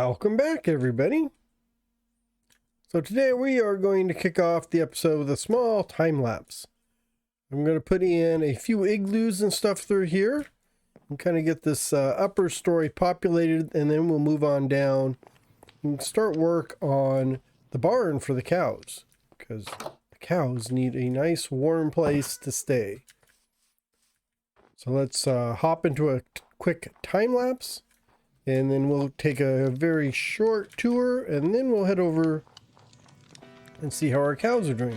Welcome back, everybody. So today we are going to kick off the episode with a small time lapse. I'm going to put in a few igloos and stuff through here and kind of get this upper story populated, and then we'll move on down and start work on the barn for the cows, because the cows need a nice warm place to stay. So let's hop into a quick time lapse. And then we'll take a very short tour, and then we'll head over and see how our cows are doing.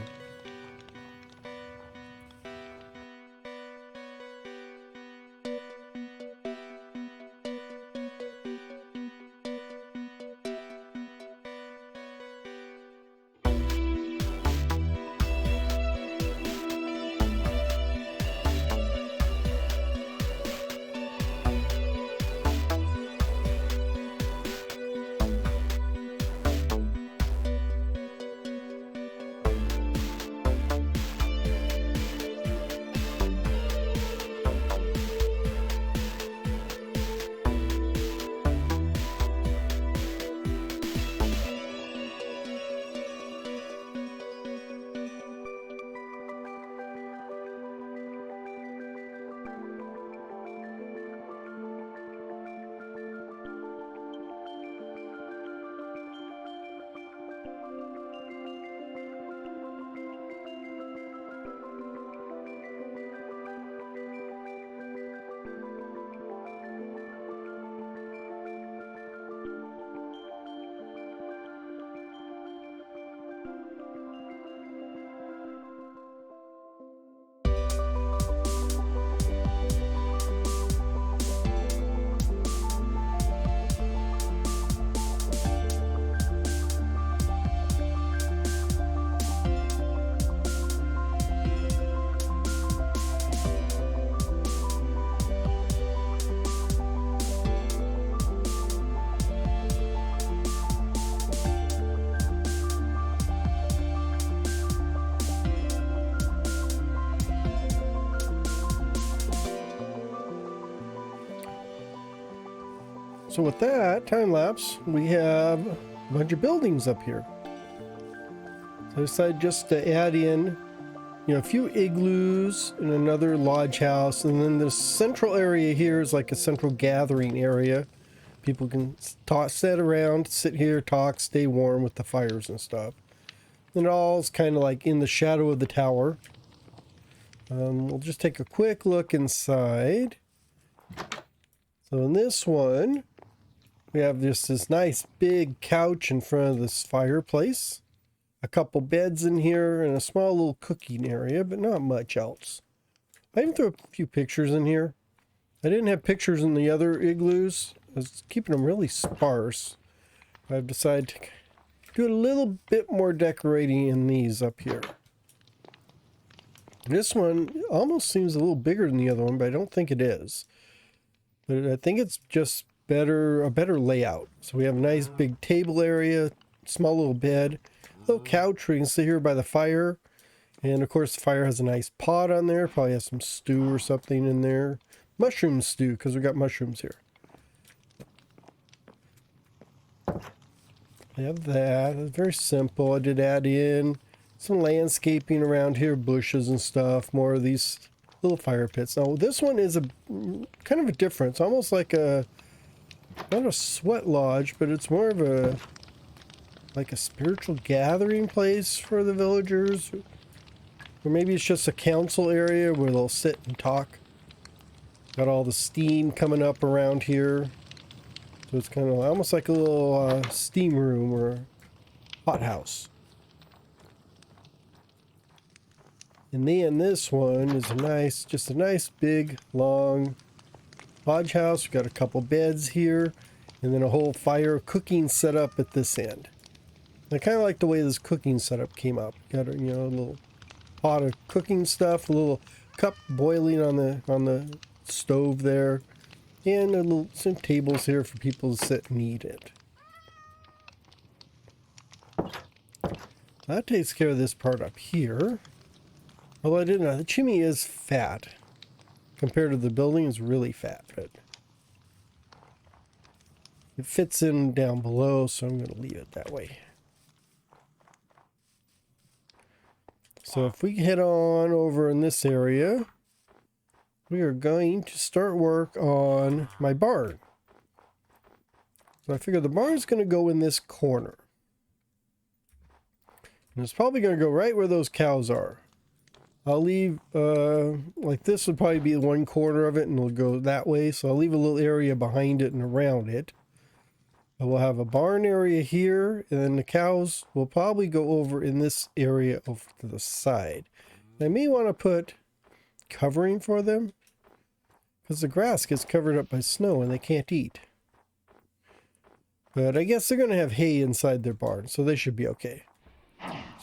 So with that time lapse, we have a bunch of buildings up here. So I decided just to add in, a few igloos and another lodge house, and then the central area here is like a central gathering area. People can sit around, sit here, talk, stay warm with the fires and stuff. And it all is kind of like in the shadow of the tower. We'll just take a quick look inside. So in this one, we have just this nice big couch in front of this fireplace, a couple beds in here, and a small little cooking area, but not much else. I even threw a few pictures in here. I didn't have pictures in the other igloos. I was keeping them really sparse. I've decided to do a little bit more decorating in these up here. This one almost seems a little bigger than the other one, but I don't think it is. But I think it's just a better layout. So we have a nice big table area, small little bed, little couch where you can sit here by the fire, and of course the fire has a nice pot on there, probably has some stew or something in there, mushroom stew, because we got mushrooms here. I have that. It's very simple. I did add in some landscaping around here, bushes and stuff, more of these little fire pits. Now this one is a kind of a difference, almost like not a sweat lodge, but it's more of a spiritual gathering place for the villagers, or maybe it's just a council area where they'll sit and talk. Got all the steam coming up around here, so it's kind of almost like a little steam room or hot house. And then this one is just a nice big long lodge house. We've got a couple beds here, and then a whole fire cooking setup at this end. I kind of like the way this cooking setup came up. Got a little pot of cooking stuff, a little cup boiling on the stove there, and some tables here for people to sit and eat it. That takes care of this part up here. Although I didn't know, the chimney is fat. Compared to the building, it's really fat. But it fits in down below, so I'm going to leave it that way. So if we head on over in this area, we are going to start work on my barn. So I figure the barn's going to go in this corner. And it's probably going to go right where those cows are. I'll leave, like this would probably be one corner of it and it'll go that way. So I'll leave a little area behind it and around it. But we'll have a barn area here, and then the cows will probably go over in this area over to the side. I may want to put covering for them, because the grass gets covered up by snow and they can't eat. But I guess they're going to have hay inside their barn, so they should be okay.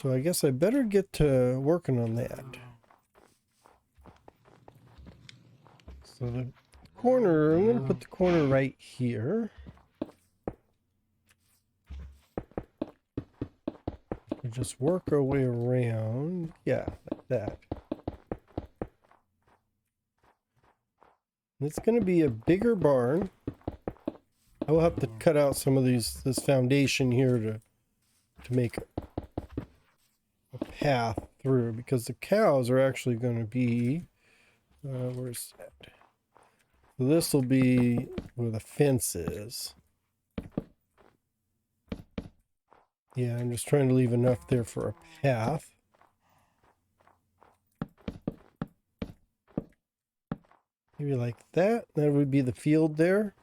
So I guess I better get to working on that. So the corner, I'm going to put the corner right here. We just work our way around. Yeah, like that. It's going to be a bigger barn. I will have to cut out some of this foundation here to make a path through, because the cows are actually going to be, where's that? So this will be where the fence is. Yeah, I'm just trying to leave enough there for a path. Maybe like that. That would be the field there.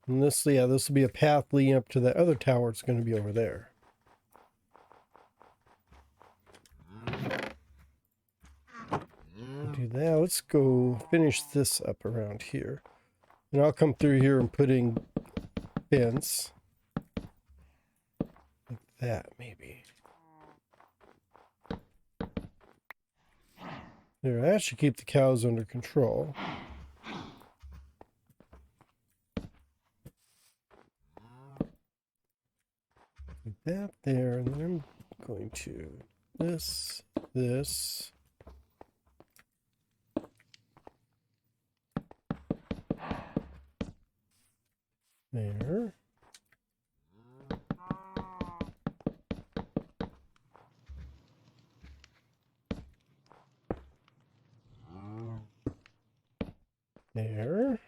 And this, yeah, this will be a path leading up to the other tower. It's going to be over there. Do that. Let's go finish this up around here. And I'll come through here and put in fence. Like that, maybe. There, that should keep the cows under control. Put that there, and then I'm going to this. There. There.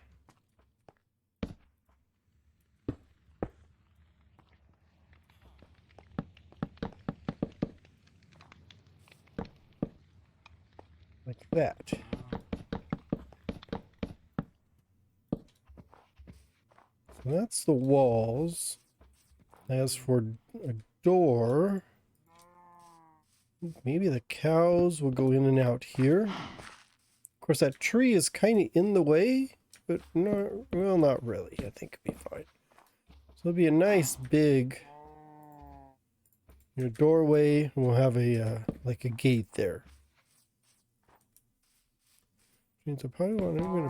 Like that. So that's the walls. As for a door, maybe the cows will go in and out here. Of course, that tree is kind of in the way, but no, well, not really. I think it'll be fine. So it'll be a nice big doorway, and we'll have a like a gate there. Means I probably want. I'm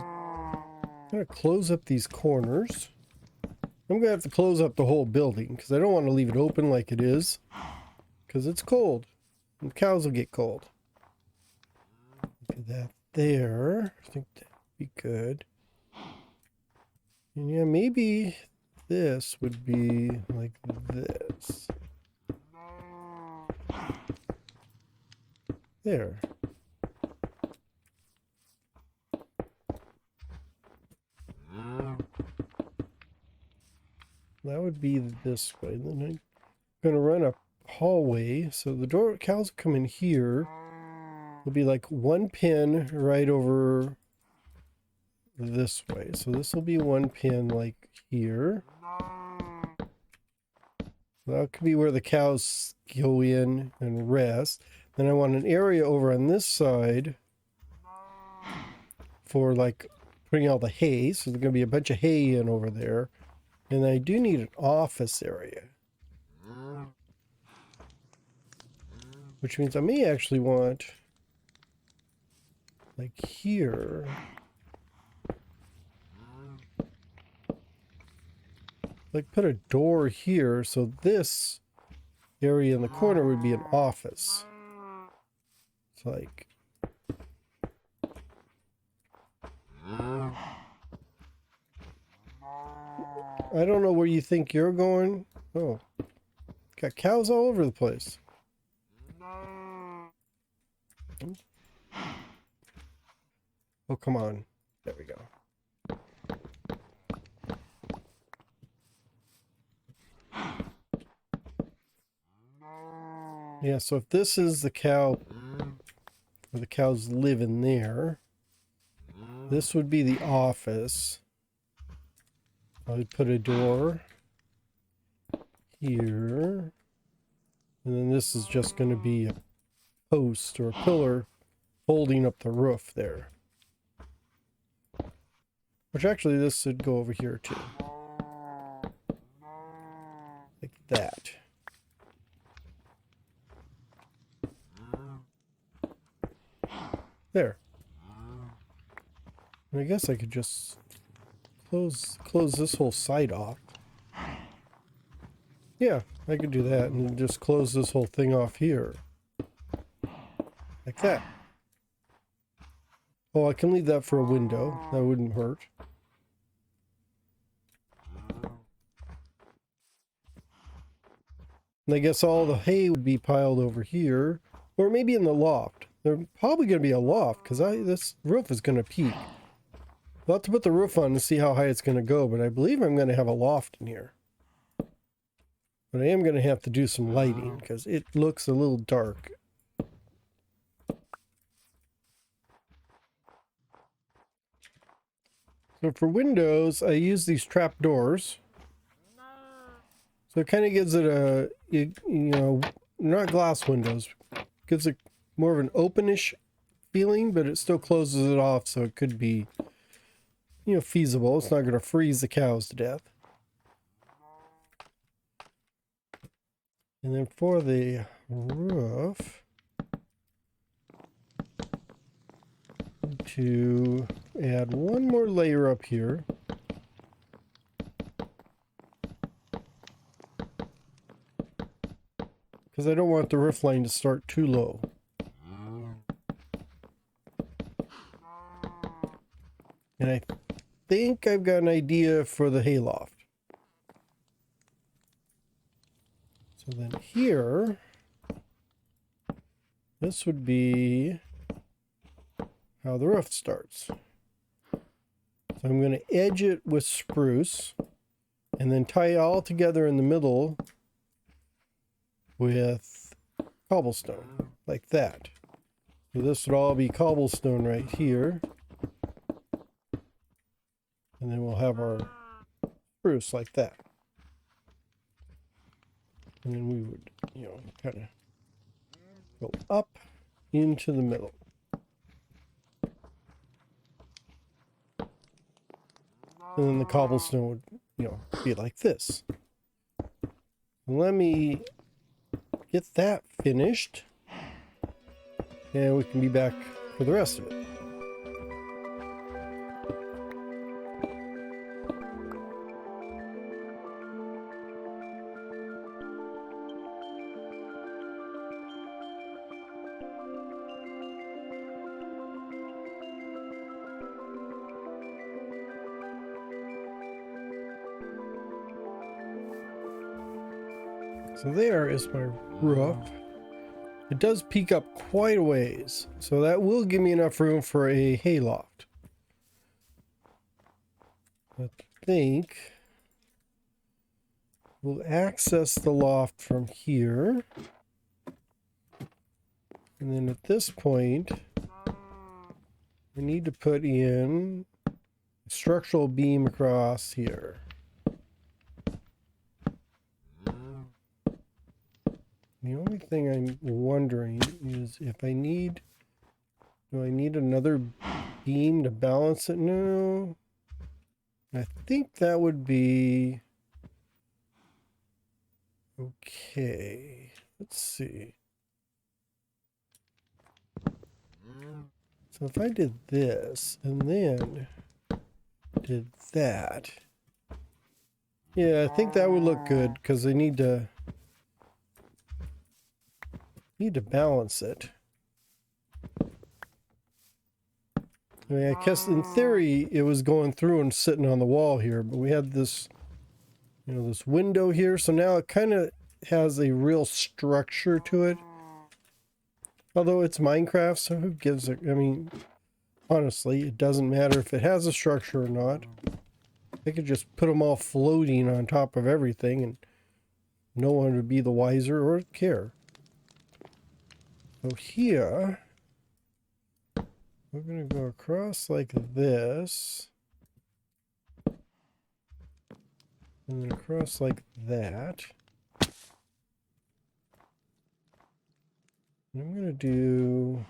gonna close up these corners. I'm gonna have to close up the whole building because I don't want to leave it open like it is, because it's cold. And the cows will get cold. Look at that there. I think that'd be good. And yeah, maybe this would be like this. There. That would be this way. Then I'm going to run a hallway. So the door cows come in here. Will be like one pin right over this way. So this will be one pin like here. That could be where the cows go in and rest. Then I want an area over on this side for like putting all the hay. So there's going to be a bunch of hay in over there. And I do need an office area. Which means I may actually want, like here, like put a door here. So this area in the corner would be an office. It's like, I don't know where you think you're going. Oh, got cows all over the place. Oh, come on. There we go. Yeah, so if this is the cow, where the cows live in there, this would be the office. I would put a door here. And then this is just going to be a post or a pillar holding up the roof there. Which actually this should go over here too. Like that. There. And I guess I could just close this whole side off. Yeah, I could do that and just close this whole thing off here. Like that. Oh, I can leave that for a window. That wouldn't hurt. And I guess all the hay would be piled over here. Or maybe in the loft. There's probably going to be a loft because this roof is going to peak. We'll have to put the roof on to see how high it's going to go, but I believe I'm going to have a loft in here. But I am going to have to do some lighting because it looks a little dark. So for windows, I use these trap doors. So it kind of gives it a, you know, not glass windows. Gives it more of an openish feeling, but it still closes it off, so it could be, you know, feasible. It's not going to freeze the cows to death. And then for the roof, to add one more layer up here. Because I don't want the roof line to start too low. And I think I've got an idea for the hayloft. So then here, this would be how the roof starts. So I'm going to edge it with spruce and then tie it all together in the middle with cobblestone, like that. So this would all be cobblestone right here. And then we'll have our spruce like that. And then we would, you know, kind of go up into the middle. And then the cobblestone would, you know, be like this. Let me get that finished. And we can be back for the rest of it. So there is my roof. It does peak up quite a ways, so that will give me enough room for a hayloft. I think we'll access the loft from here. And then at this point, I need to put in a structural beam across here. The only thing I'm wondering is if do I need another beam to balance it? No. I think that would be okay. Let's see. So if I did this and then did that. Yeah, I think that would look good because I need to balance it. I mean, I guess in theory it was going through and sitting on the wall here, but we had this you know, this window here. So now it kind of has a real structure to it. Although it's Minecraft, so who gives it? I mean, honestly, it doesn't matter if it has a structure or not. I could just put them all floating on top of everything and no one would be the wiser or care. So here, we're going to go across like this. And then across like that. And I'm going to do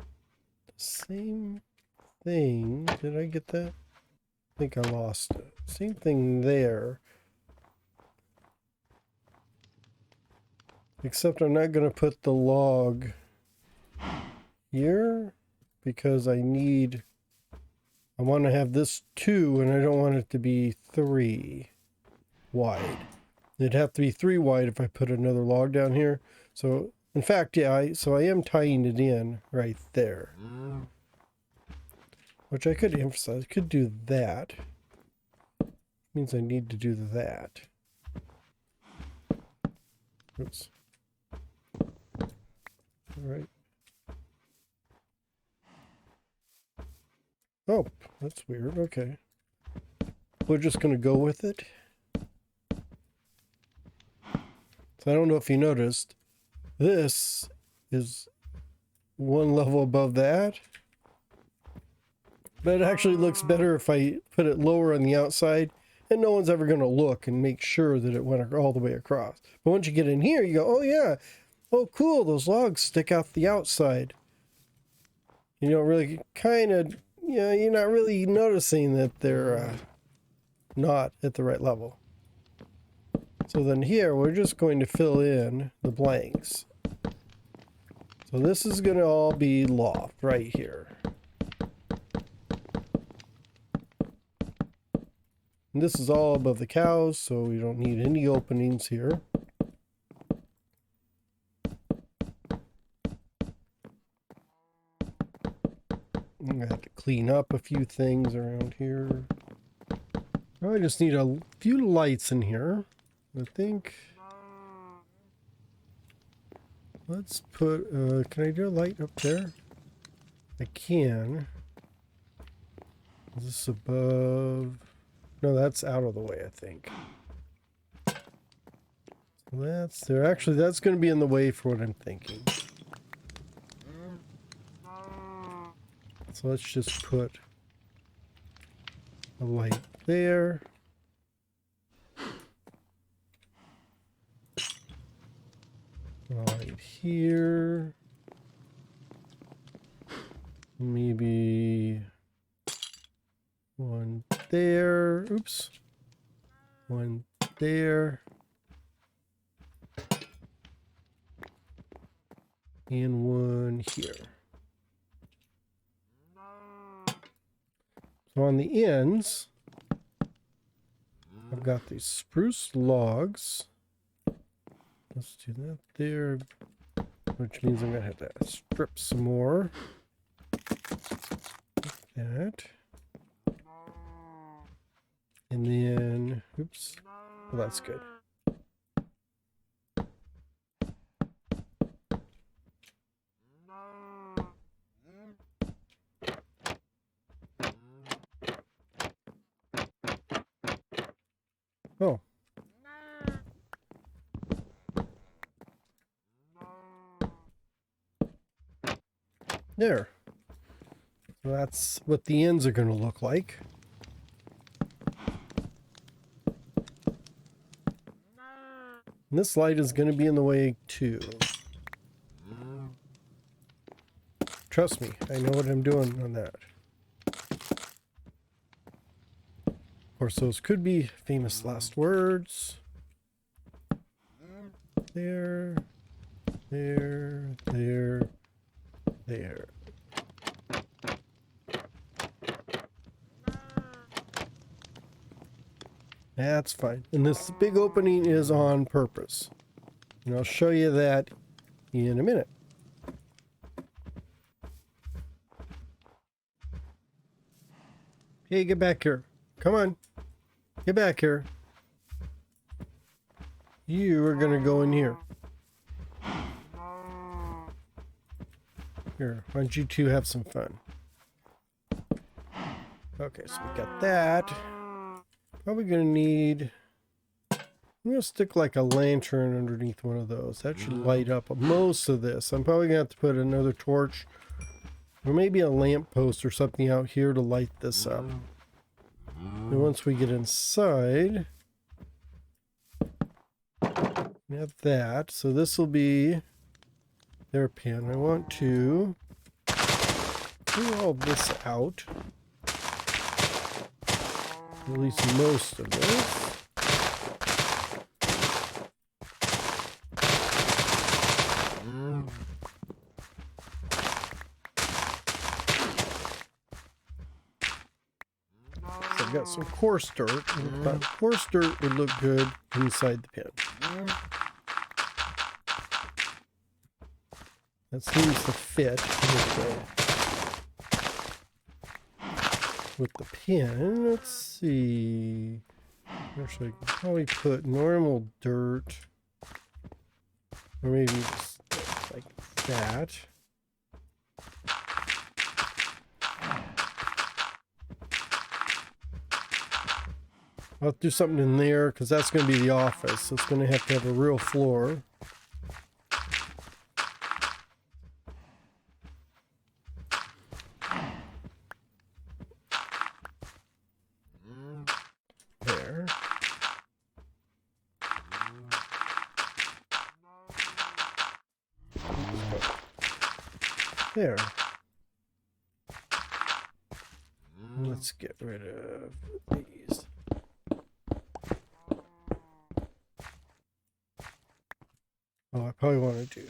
the same thing. Did I get that? I think I lost it. Same thing there. Except I'm not going to put the log here because I want to have this 2 and I don't want it to be 3 wide. It'd have to be 3 wide if I put another log down here. So in fact, yeah, so I am tying it in right there. Which I could emphasize. I could do that. Means I need to do that. Oops. All right. Oh, that's weird. Okay. We're just going to go with it. So I don't know if you noticed, this is one level above that. But it actually looks better if I put it lower on the outside, and no one's ever going to look and make sure that it went all the way across. But once you get in here, you go, oh yeah, oh cool, those logs stick out the outside. You don't really kind of, you know, you're not really noticing that they're not at the right level. So then here, we're just going to fill in the blanks. So this is going to all be loft right here. And this is all above the cows, so we don't need any openings here. I'm going to have to clean up a few things around here. I just need a few lights in here. I think. Let's put, can I do a light up there? I can. Is this above? No, that's out of the way, I think. So that's there. Actually, that's going to be in the way for what I'm thinking. So let's just put a light there. A light here. Maybe one there. Oops. One there. And one here. So on the ends, I've got these spruce logs. Let's do that there, which means I'm going to have to strip some more. Like that. And then, oops, well, that's good. Oh. There. So that's what the ends are going to look like. And this light is going to be in the way too. Trust me, I know what I'm doing on that. Of course, those could be famous last words. There, there, there, there. That's fine. And this big opening is on purpose. And I'll show you that in a minute. Hey, get back here. Come on. Get back here. You are gonna go in here. Here, why don't you two have some fun? Okay, so we got that. Probably gonna need... I'm gonna stick like a lantern underneath one of those. That should light up most of this. I'm probably gonna have to put another torch or maybe a lamp post or something out here to light this up. And once we get inside, we have that. So this will be their pan. I want to clear all this out. At least most of this. So I've got some coarse dirt. But coarse dirt would look good inside the pen. That seems to fit with the pen. Let's see. Actually, I can probably put normal dirt, or maybe just like that. I'll do something in there because that's going to be the office. So it's going to have a real floor. There. There. Let's get rid of these. Oh, I probably want to do...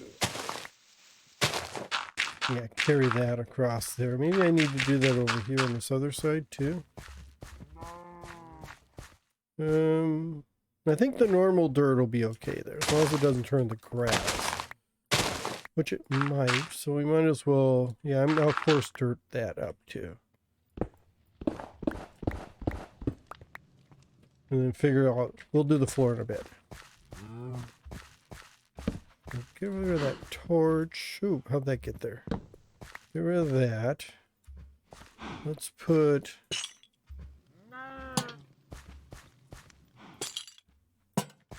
Yeah, carry that across there. Maybe I need to do that over here on this other side too. I think the normal dirt will be okay there, as long as it doesn't turn the grass. Which it might, so we might as well... Yeah, I'll coarse dirt that up too. And then figure out... We'll do the floor in a bit. Get rid of that torch. Ooh, how'd that get there? Get rid of that. Let's put...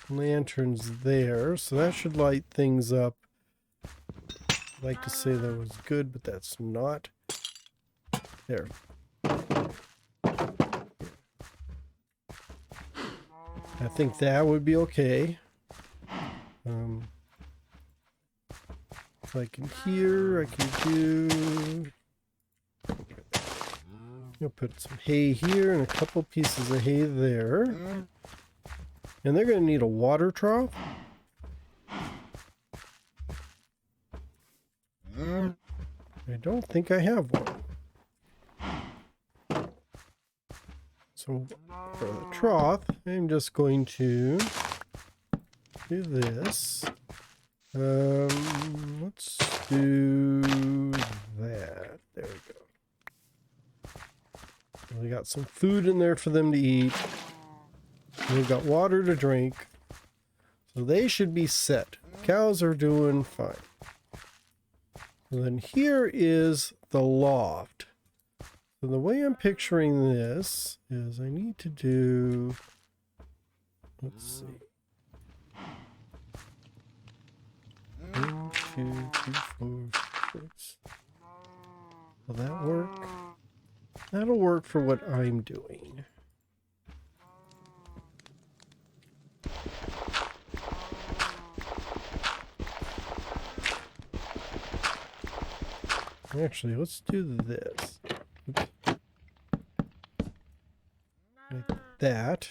lanterns there, so that should light things up. I'd like to say that was good, but that's not. There. I think that would be okay. Like in here, I can do... I'll put some hay here and a couple pieces of hay there. And they're going to need a water trough. I don't think I have one. So for the trough, I'm just going to do this. Let's do that. There we go. We got some food in there for them to eat. And we've got water to drink. So they should be set. Cows are doing fine. And then here is the loft. So the way I'm picturing this is I need to do... Let's see. 1, 2, 3, 4, 6. Will that work? That'll work for what I'm doing. Actually, let's do this. Oops. Like that.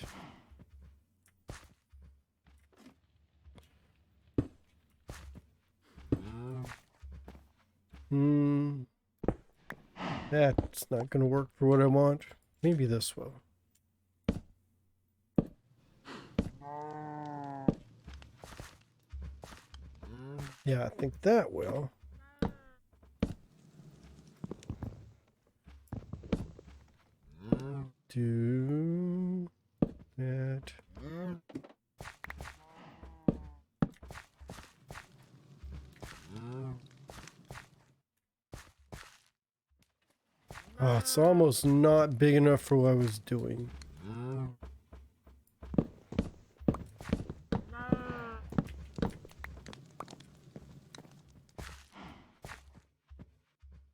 That's not going to work for what I want. Maybe this will. Yeah, I think that will. Do that. Oh, it's almost not big enough for what I was doing.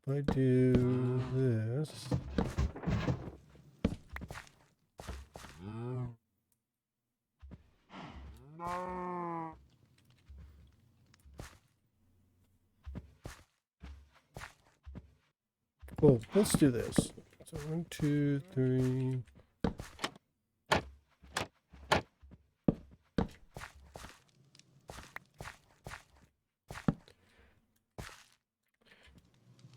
If I do this. Oh, let's do this. So 1, 2, 3. It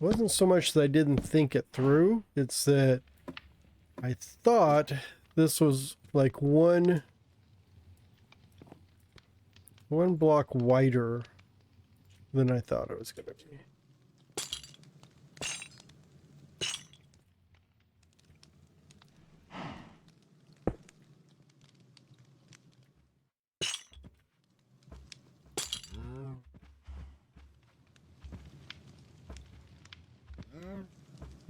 wasn't so much that I didn't think it through, it's that I thought this was like one block wider than I thought it was going to be.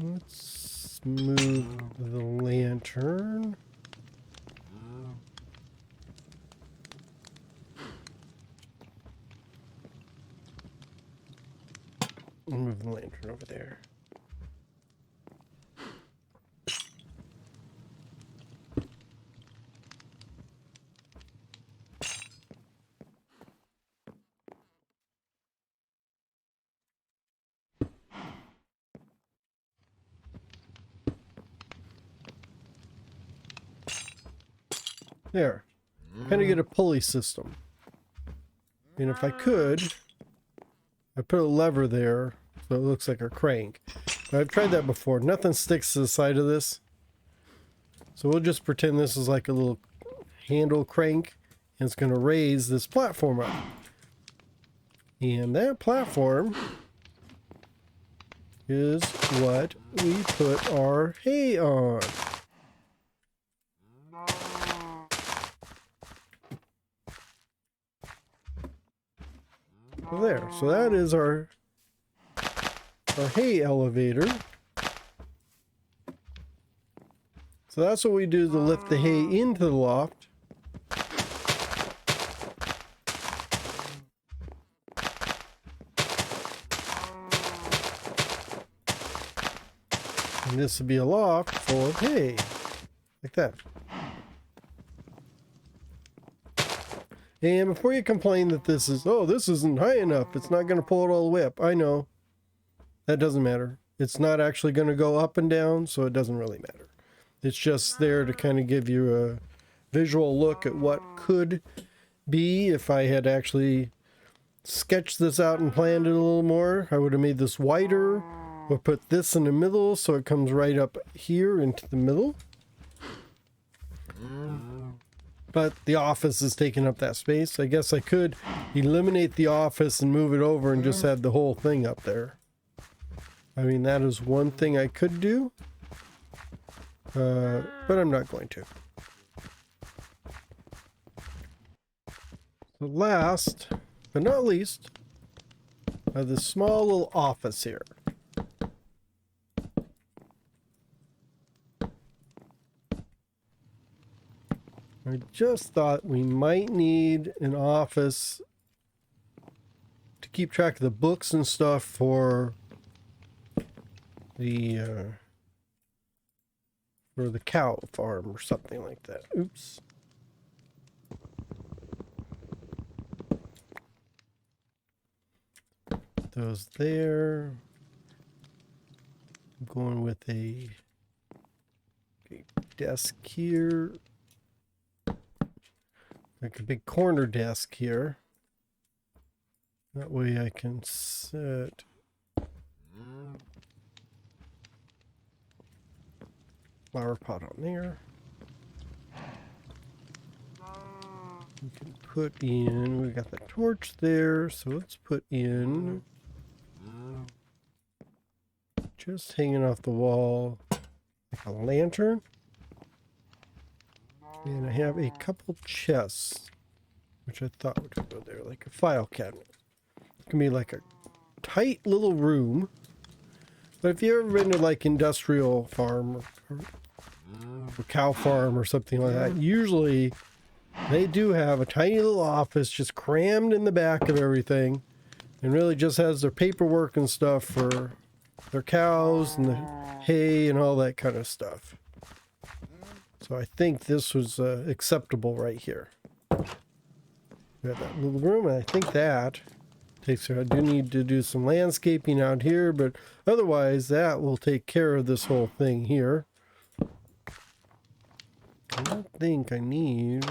Let's move the lantern. I'll move the lantern over there. There. Kind of get a pulley system. And if I could, I put a lever there so it looks like a crank. But I've tried that before. Nothing sticks to the side of this. So we'll just pretend this is like a little handle crank. And it's going to raise this platform up. And that platform is what we put our hay on. There, so that is our hay elevator. So that's what we do to lift the hay into the loft. And this would be a loft full of hay, like that. And before you complain that this is, oh, this isn't high enough, it's not going to pull it all the way up. I know. That doesn't matter. It's not actually going to go up and down, so it doesn't really matter. It's just there to kind of give you a visual look at what could be if I had actually sketched this out and planned it a little more. I would have made this wider, or put this in the middle so it comes right up here into the middle. But the office is taking up that space. I guess I could eliminate the office and move it over and just have the whole thing up there. I mean, that is one thing I could do. But I'm not going to. So last, but not least, this small little office here. I just thought we might need an office to keep track of the books and stuff for the cow farm or something like that. Oops. Those there. I'm going with a desk here. Like a big corner desk here. That way I can set flower pot on there. We can put in, we got the torch there, so let's put in, just hanging off the wall, like a lantern. And I have a couple chests, which I thought would go there, like a file cabinet. It can be like a tight little room But if you've ever been to like industrial farm or cow farm or something like that, usually they do have a tiny little office just crammed in the back of everything, and really just has their paperwork and stuff for their cows and the hay and all that kind of stuff. So I think this was acceptable right here. We have that little room, and I think that takes care. I do need to do some landscaping out here, but otherwise that will take care of this whole thing here. I don't think I need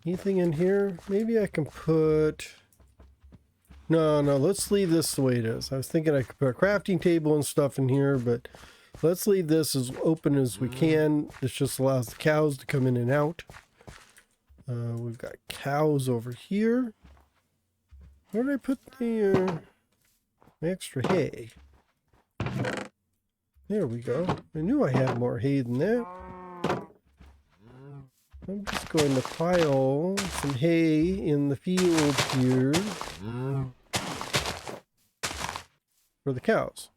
anything in here. Maybe I can put... No, let's leave this the way it is. I was thinking I could put a crafting table and stuff in here, but let's leave this as open as we can. This just allows the cows to come in and out. We've got cows over here. Where did I put the extra hay? There we go. I knew I had more hay than that. I'm just going to pile some hay in the field here for the cows.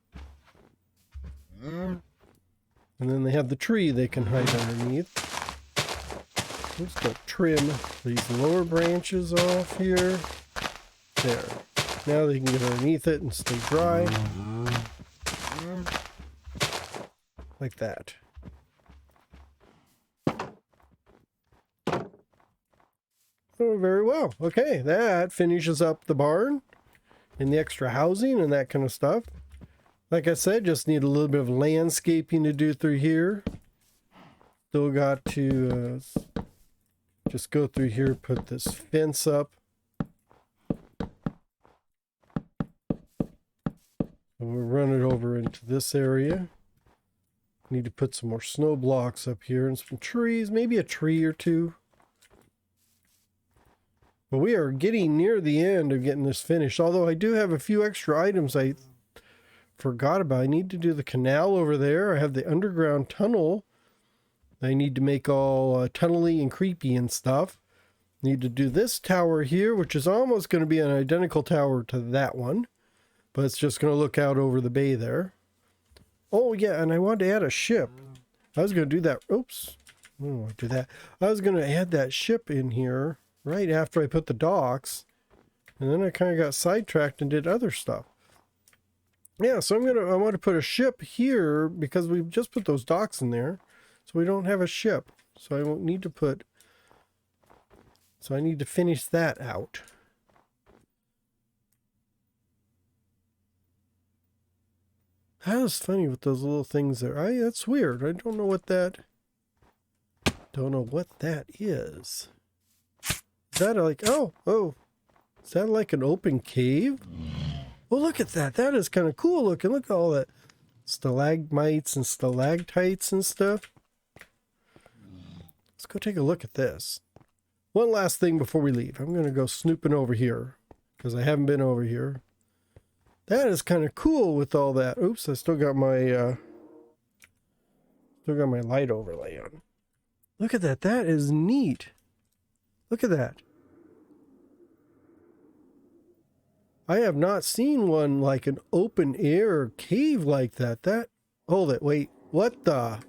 And then they have the tree they can hide underneath. I'm just going to trim these lower branches off here. There. Now they can get underneath it and stay dry. Like that. Oh, very well. Okay, that finishes up the barn and the extra housing and that kind of stuff. Like I said, just need a little bit of landscaping to do through here. Still got to just go through here, put this fence up. We'll run it over into this area. Need to put some more snow blocks up here and some trees, maybe a tree or two. But we are getting near the end of getting this finished. Although I do have a few extra items I forgot about. I need to do the canal over there. I have the underground tunnel. I need to make all tunnely and creepy and stuff. Need to do this tower here, which is almost going to be an identical tower to that one. But it's just going to look out over the bay there. Oh, yeah, and I wanted to add a ship. I was going to do that. Oops. I don't want to do that. I was going to add that ship in here right after I put the docks. And then I kind of got sidetracked and did other stuff. Yeah, so I want to put a ship here because we just put those docks in there. So we don't have a ship. So I won't need to put... So I need to finish that out. That was funny with those little things there. That's weird. I don't know what that... Don't know what that is. Is that like... Oh. Is that like an open cave? Well, look at that. That is kind of cool looking. Look at all that stalagmites and stalactites and stuff. Let's go take a look at this. One last thing before we leave. I'm going to go snooping over here because I haven't been over here. That is kind of cool with all that. Oops, I still got my light overlay on. Look at that. That is neat. Look at that. I have not seen one like an open air cave like that. Hold it, wait. What the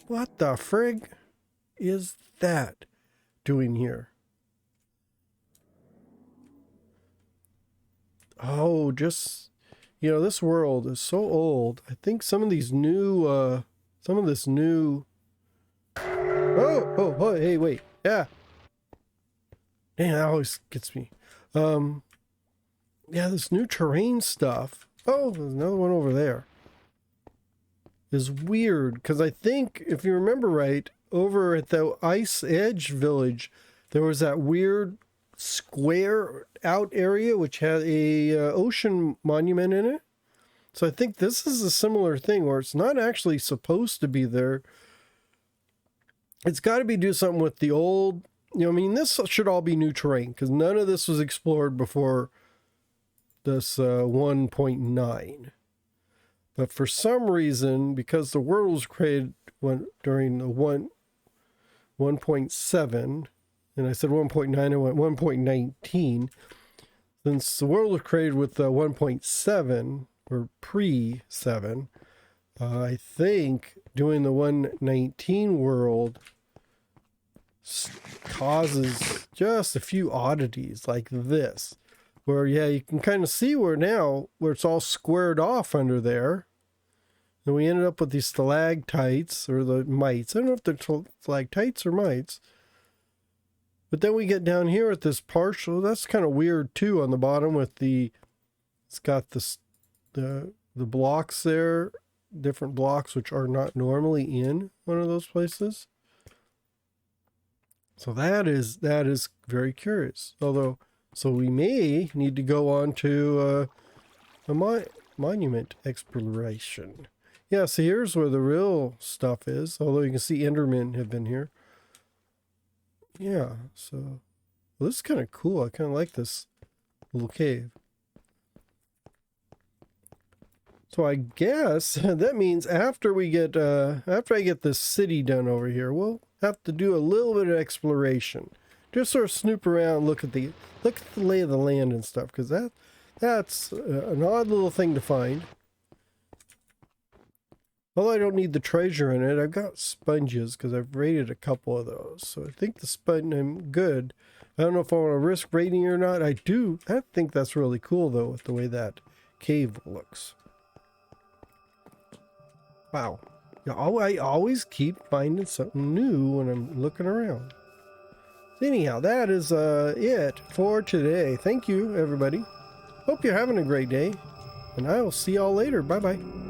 frig is that doing here? Oh, just, this world is so old. I think some of these new, oh, hey, wait. Yeah. Man, that always gets me. Yeah, this new terrain stuff. Oh, there's another one over there. Is weird, because I think, if you remember right, over at the Ice Edge Village, there was that weird square out area which had a ocean monument in it. So I think this is a similar thing where it's not actually supposed to be there. It's got to be do something with the old, this should all be new terrain because none of this was explored before this 1.9. But for some reason, because the world was created during the 1.7, and I said 1.9, I went 1.19. since the world was created with 1.7 or pre-7, I think doing the 1.19 world causes just a few oddities like this, where yeah, you can kind of see where it's all squared off under there, and we ended up with these stalactites or the mites. I don't know if they're stalactites or mites. But then we get down here at this partial. That's kind of weird too on the bottom with it's got this the blocks there, different blocks which are not normally in one of those places. So that is very curious. Although, so we may need to go on to a monument exploration. Yeah, so here's where the real stuff is. Although you can see Endermen have been here. Yeah, so well, this is kind of cool. I kind of like this little cave. So I guess that means after I get this city done over here, we'll have to do a little bit of exploration. Just sort of snoop around, look at the lay of the land and stuff, because that's an odd little thing to find. Although I don't need the treasure in it, I've got sponges because I've raided a couple of those. So I think the sponge, I'm good. I don't know if I want to risk raiding or not. I do. I think that's really cool though, with the way that cave looks. Wow. Yeah, I always keep finding something new when I'm looking around. Anyhow, that is it for today. Thank you, everybody. Hope you're having a great day. And I will see y'all later. Bye-bye.